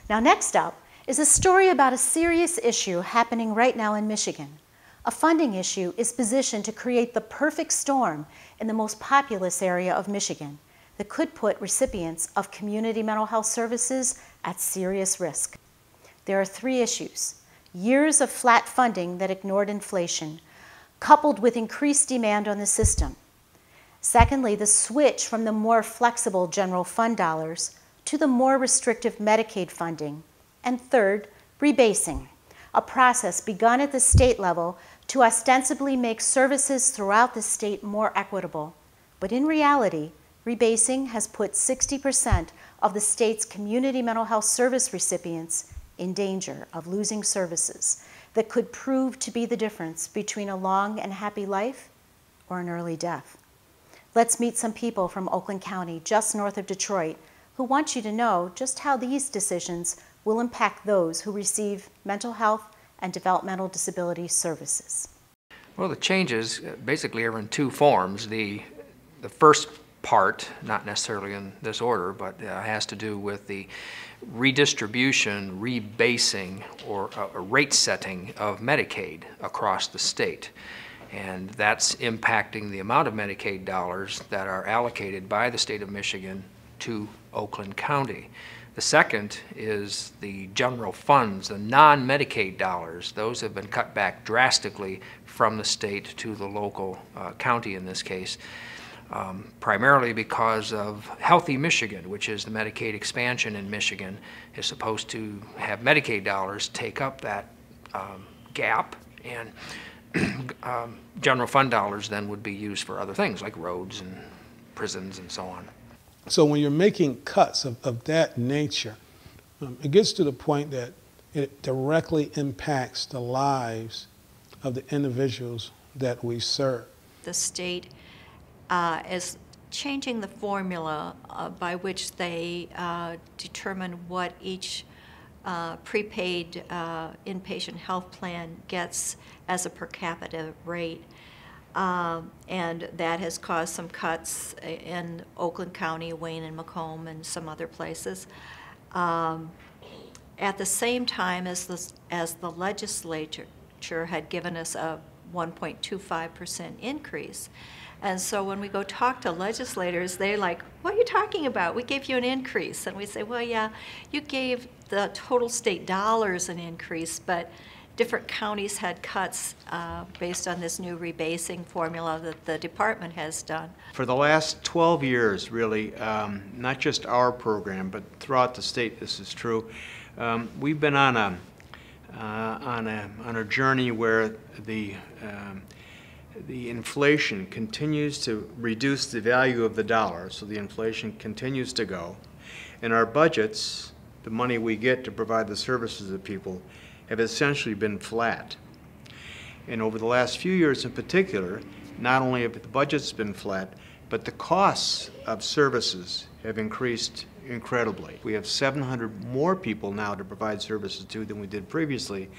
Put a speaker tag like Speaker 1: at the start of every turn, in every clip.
Speaker 1: Now next up is a story about a serious issue happening right now in Michigan. A funding issue is positioned to create the perfect storm in the most populous area of Michigan that could put recipients of community mental health services at serious risk. There are three issues: years of flat funding that ignored inflation, coupled with increased demand on the system. Secondly, the switch from the more flexible general fund dollars to the more restrictive Medicaid funding. And third, rebasing, a process begun at the state level to ostensibly make services throughout the state more equitable. But in reality, rebasing has put 60% of the state's community mental health service recipients in danger of losing services that could prove to be the difference between a long and happy life or an early death. Let's meet some people from Oakland County, just north of Detroit, who want you to know just how these decisions will impact those who receive mental health and developmental disability services.
Speaker 2: Well, the changes basically are in two forms. The first part, not necessarily in this order, but has to do with the redistribution, rebasing, or a rate setting of Medicaid across the state. And that's impacting the amount of Medicaid dollars that are allocated by the state of Michigan to Oakland County. The second is the general funds, the non-Medicaid dollars. Those have been cut back drastically from the state to the local county in this case, primarily because of Healthy Michigan, which is the Medicaid expansion in Michigan, is supposed to have Medicaid dollars take up that gap, and general fund dollars then would be used for other things like roads and prisons and so on.
Speaker 3: So when you're making cuts of that nature, it gets to the point that it directly impacts the lives of the individuals that we serve.
Speaker 4: The state is changing the formula by which they determine what each prepaid inpatient health plan gets as a per capita rate. And that has caused some cuts in Oakland County, Wayne and Macomb, and some other places. At the same time as the legislature had given us a 1.25% increase. And so when we go talk to legislators, they're like, what are you talking about? We gave you an increase. And we say, well, yeah, you gave the total state dollars an increase, but different counties had cuts based on this new rebasing formula that the department has done.
Speaker 5: For the last 12 years, really, not just our program, but throughout the state this is true, we've been on a journey where the inflation continues to reduce the value of the dollar, so the inflation continues to go. And our budgets, the money we get to provide the services to people, have essentially been flat. And over the last few years in particular, not only have the budgets been flat, but the costs of services have increased incredibly. We have 700 more people now to provide services to than we did previously,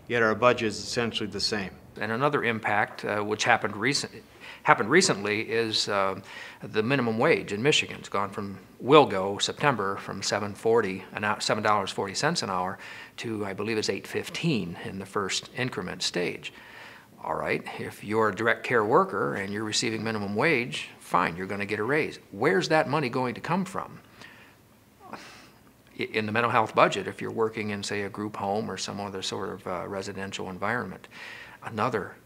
Speaker 5: yet our budget is essentially the same.
Speaker 2: And another impact, which happened recently, is the minimum wage in Michigan. It's gone from, will go September, from $7.40 an hour to, I believe it's $8.15 in the first increment stage. All right, if you're a direct care worker and you're receiving minimum wage, fine, you're going to get a raise. Where's that money going to come from? In the mental health budget, if you're working in, say, a group home or some other sort of residential environment. Another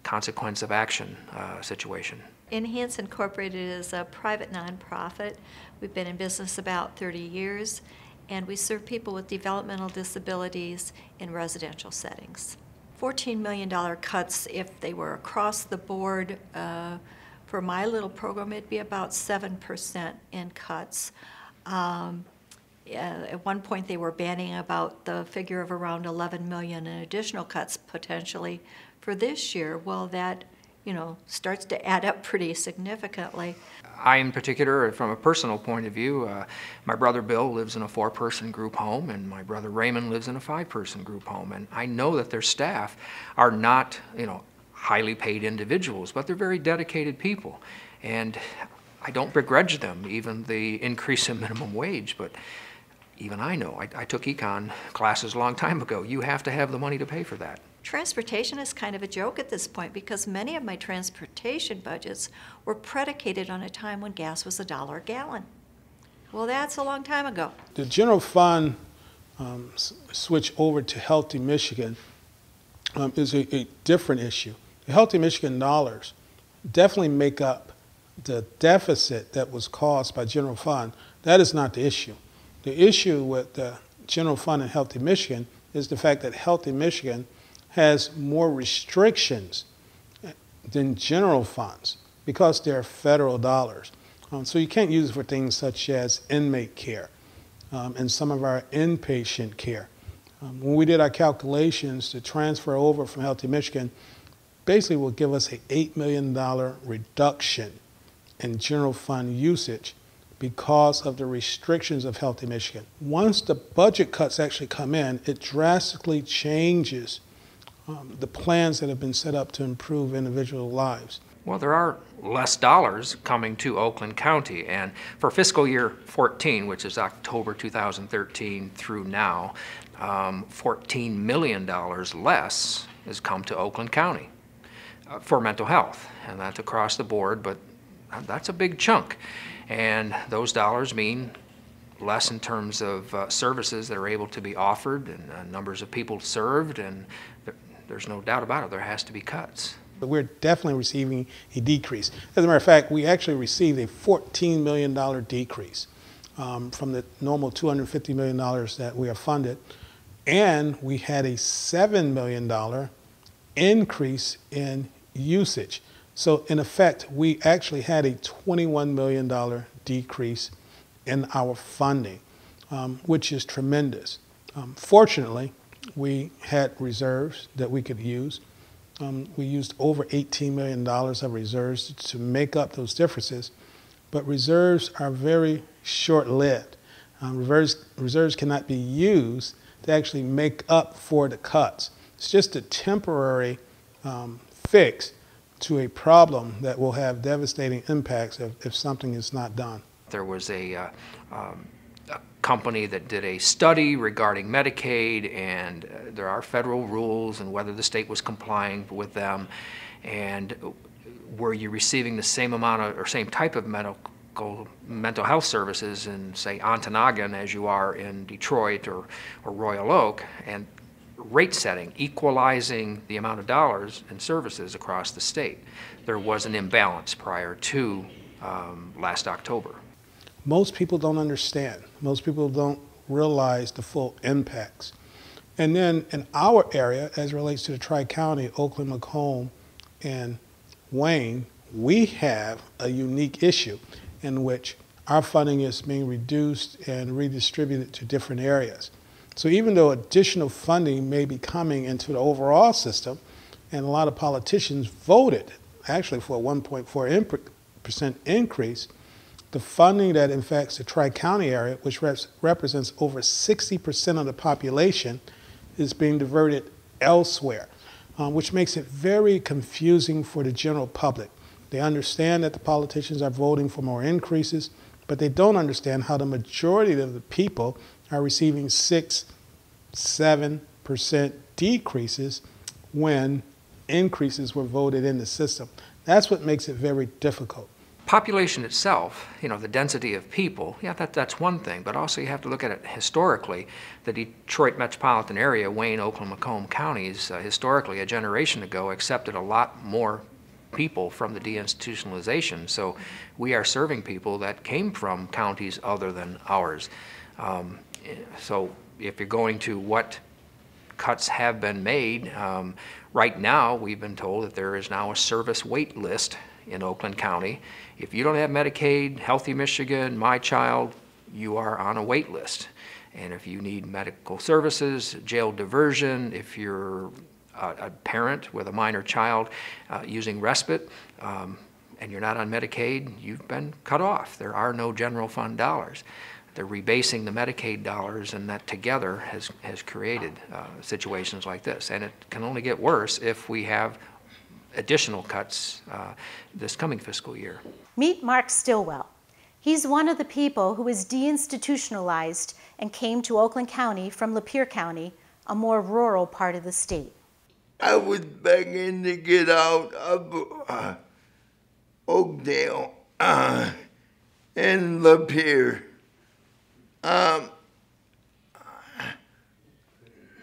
Speaker 2: consequence of action situation.
Speaker 4: Enhance Incorporated is a private nonprofit. We've been in business about 30 years, and we serve people with developmental disabilities in residential settings. $14 million cuts, if they were across the board, for my little program, it'd be about 7% in cuts. At one point they were banning about the figure of around 11 million in additional cuts potentially for this year. Well, that, starts to add up pretty significantly.
Speaker 2: I, in particular, from a personal point of view, my brother Bill lives in a 4-person group home, and my brother Raymond lives in a 5-person group home. And I know that their staff are not, highly paid individuals, but they're very dedicated people. And I don't begrudge them even the increase in minimum wage, but even I know, I took econ classes a long time ago, you have to have the money to pay for that.
Speaker 4: Transportation is kind of a joke at this point because many of my transportation budgets were predicated on a time when gas was $1 a gallon. Well, that's a long time ago.
Speaker 3: The general fund switch over to Healthy Michigan is a different issue. The Healthy Michigan dollars definitely make up the deficit that was caused by general fund. That is not the issue. The issue with the general fund and Healthy Michigan is the fact that Healthy Michigan has more restrictions than general funds because they're federal dollars. So you can't use it for things such as inmate care and some of our inpatient care. When we did our calculations to transfer over from Healthy Michigan, basically will give us an $8 million reduction in general fund usage because of the restrictions of Healthy Michigan. Once the budget cuts actually come in, it drastically changes the plans that have been set up to improve individual lives.
Speaker 2: Well, there are less dollars coming to Oakland County, and for fiscal year 14, which is October 2013 through now, $14 million less has come to Oakland County for mental health, and that's across the board, but that's a big chunk. And those dollars mean less in terms of services that are able to be offered and numbers of people served, and there's no doubt about it, there has to be cuts.
Speaker 3: But we're definitely receiving a decrease. As a matter of fact, we actually received a $14 million decrease from the normal $250 million that we are funded, and we had a $7 million increase in usage. So in effect, we actually had a $21 million decrease in our funding, which is tremendous. Fortunately, we had reserves that we could use. We used over $18 million of reserves to make up those differences, but reserves are very short-lived. Reserves cannot be used to actually make up for the cuts. It's just a temporary fix to a problem that will have devastating impacts if something is not done.
Speaker 2: There was a company that did a study regarding Medicaid, and there are federal rules and whether the state was complying with them, and were you receiving the same amount of or same type of mental health services in, say, Ontonagon as you are in Detroit or Royal Oak, and rate setting, equalizing the amount of dollars and services across the state. There was an imbalance prior to last October.
Speaker 3: Most people don't understand. Most people don't realize the full impacts. And then in our area, as it relates to the Tri-County, Oakland, Macomb, and Wayne, we have a unique issue in which our funding is being reduced and redistributed to different areas. So even though additional funding may be coming into the overall system, and a lot of politicians voted actually for a 1.4% increase, the funding that affects the Tri-County area, which represents over 60% of the population, is being diverted elsewhere, which makes it very confusing for the general public. They understand that the politicians are voting for more increases, but they don't understand how the majority of the people are receiving 6-7% decreases when increases were voted in the system. That's what makes it very difficult.
Speaker 2: Population itself, you know, the density of people, yeah, that's one thing, but also you have to look at it historically. The Detroit metropolitan area, Wayne, Oakland, Macomb counties, historically, a generation ago, accepted a lot more people from the deinstitutionalization. So we are serving people that came from counties other than ours. So if you're going to what cuts have been made, right now we've been told that there is now a service wait list in Oakland County. If you don't have Medicaid, Healthy Michigan, My Child, you are on a wait list. And if you need medical services, jail diversion, if you're a parent with a minor child using respite, and you're not on Medicaid, you've been cut off. There are no general fund dollars. They're rebasing the Medicaid dollars, and that together has created situations like this. And it can only get worse if we have additional cuts this coming fiscal year.
Speaker 1: Meet Mark Stillwell. He's one of the people who was deinstitutionalized and came to Oakland County from Lapeer County, a more rural part of the state.
Speaker 6: I was begging to get out of Oakdale and Lapeer.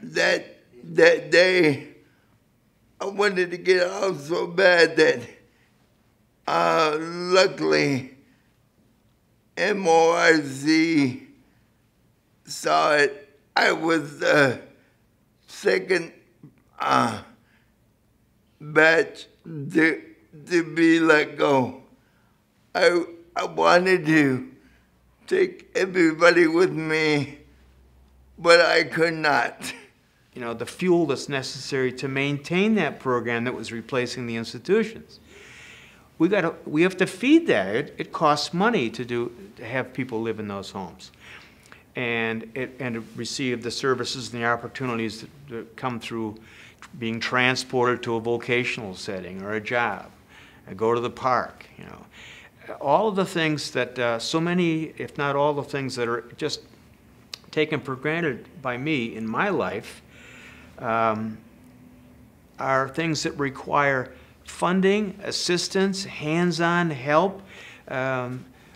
Speaker 6: That day, I wanted to get out so bad that luckily MORC saw it. I was the second batch to be let go. I wanted to take everybody with me, but I could not.
Speaker 5: You know, the fuel that's necessary to maintain that program that was replacing the institutions. We have to feed that. It costs money to have people live in those homes, and to receive the services and the opportunities that come through being transported to a vocational setting or a job, and go to the park. You know, all of the things that so many, if not all the things that are just taken for granted by me in my life, are things that require funding, assistance, hands-on help,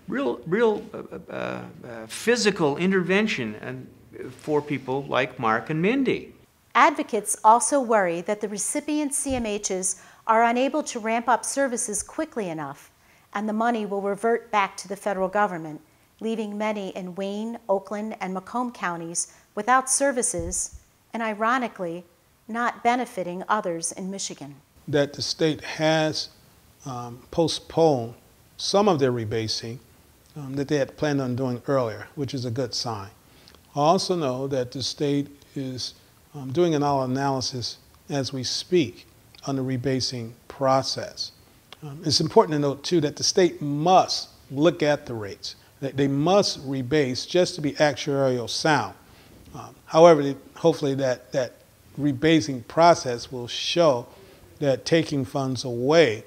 Speaker 5: real physical intervention for people like Mark and Mindy.
Speaker 1: Advocates also worry that the recipient CMHs are unable to ramp up services quickly enough, and the money will revert back to the federal government, leaving many in Wayne, Oakland, and Macomb counties without services and, ironically, not benefiting others in Michigan.
Speaker 3: That the state has postponed some of their rebasing that they had planned on doing earlier, which is a good sign. I also know that the state is doing an analysis as we speak on the rebasing process. It's important to note, too, that the state must look at the rates. They must rebase just to be actuarial sound. However, hopefully that rebasing process will show that taking funds away,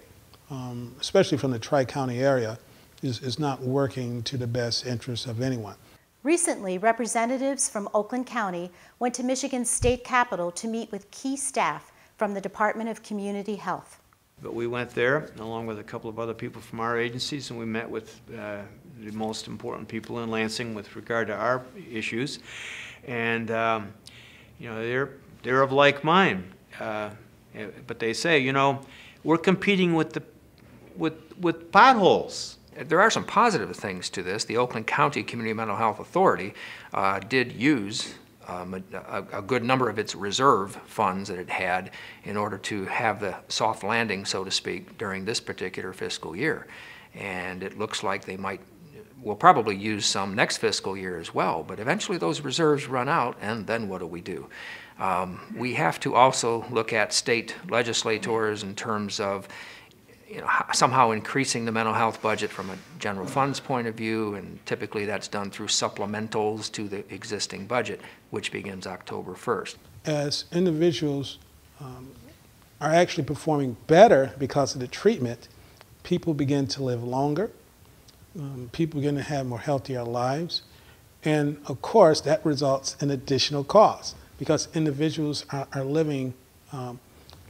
Speaker 3: especially from the Tri-County area, is not working to the best interest of anyone.
Speaker 1: Recently, representatives from Oakland County went to Michigan's state capitol to meet with key staff from the Department of Community Health.
Speaker 5: But we went there, along with a couple of other people from our agencies, and we met with the most important people in Lansing with regard to our issues. And you know, they're of like mind, but they say, you know, we're competing with potholes.
Speaker 2: There are some positive things to this. The Oakland County Community Mental Health Authority did use a good number of its reserve funds that it had in order to have the soft landing, so to speak, during this particular fiscal year. And it looks like they will probably use some next fiscal year as well, but eventually those reserves run out, and then what do? We have to also look at state legislators in terms of, you know, somehow increasing the mental health budget from a general funds point of view, and typically that's done through supplementals to the existing budget, which begins October 1st. As
Speaker 3: individuals are actually performing better because of the treatment, people begin to live longer, people begin to have more healthier lives, and of course that results in additional costs because individuals are living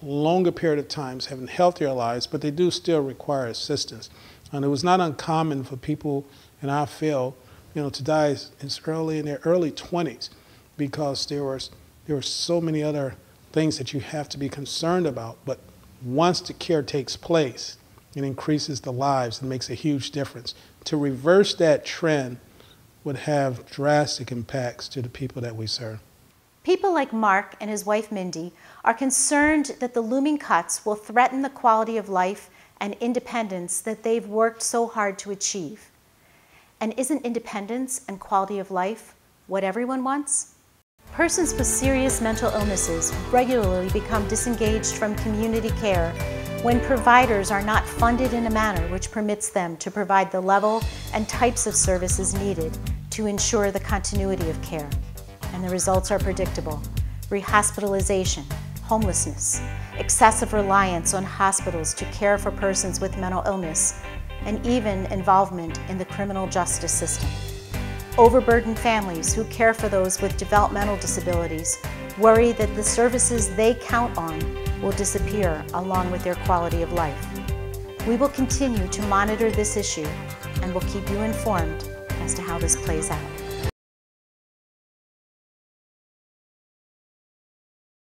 Speaker 3: longer period of times, having healthier lives, but they do still require assistance. And it was not uncommon for people in our field, you know, to die as early in their early 20s because there were so many other things that you have to be concerned about. But once the care takes place, it increases the lives and makes a huge difference. To reverse that trend would have drastic impacts to the people that we serve.
Speaker 1: People like Mark and his wife Mindy are concerned that the looming cuts will threaten the quality of life and independence that they've worked so hard to achieve. And isn't independence and quality of life what everyone wants? Persons with serious mental illnesses regularly become disengaged from community care when providers are not funded in a manner which permits them to provide the level and types of services needed to ensure the continuity of care. And the results are predictable: rehospitalization, homelessness, excessive reliance on hospitals to care for persons with mental illness, and even involvement in the criminal justice system. Overburdened families who care for those with developmental disabilities worry that the services they count on will disappear along with their quality of life. We will continue to monitor this issue and will keep you informed as to how this plays out.